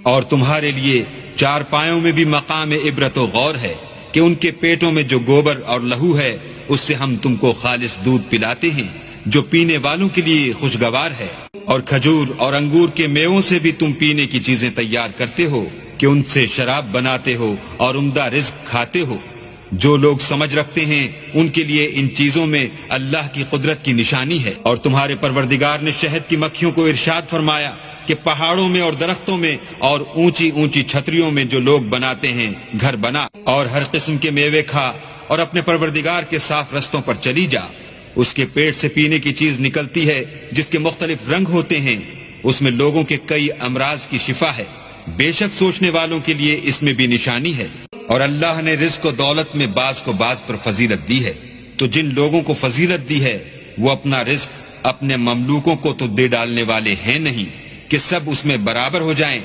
اور تمہارے لیے چارپایوں میں بھی مقام عبرت و غور ہے کہ ان کے پیٹوں میں جو گوبر اور لہو ہے اس سے ہم تم کو خالص دودھ پلاتے ہیں جو پینے والوں کے لیے خوشگوار ہے، اور کھجور اور انگور کے میووں سے بھی تم پینے کی چیزیں تیار کرتے ہو کہ ان سے شراب بناتے ہو اور عمدہ رزق کھاتے ہو۔ جو لوگ سمجھ رکھتے ہیں ان کے لیے ان چیزوں میں اللہ کی قدرت کی نشانی ہے۔ اور تمہارے پروردگار نے شہد کی مکھیوں کو ارشاد فرمایا کہ پہاڑوں میں اور درختوں میں اور اونچی اونچی چھتریوں میں جو لوگ بناتے ہیں گھر بنا، اور ہر قسم کے میوے کھا اور اپنے پروردگار کے صاف رستوں پر چلی جا۔ اس کے پیٹ سے پینے کی چیز نکلتی ہے جس کے مختلف رنگ ہوتے ہیں، اس میں لوگوں کے کئی امراض کی شفا ہے، بے شک سوچنے والوں کے لیے اس میں بھی نشانی ہے۔ اور اللہ نے رزق و دولت میں بعض کو بعض پر فضیلت دی ہے، تو جن لوگوں کو فضیلت دی ہے وہ اپنا رزق اپنے مملوکوں کو تو دے ڈالنے والے ہیں نہیں کہ سب اس میں برابر ہو جائیں،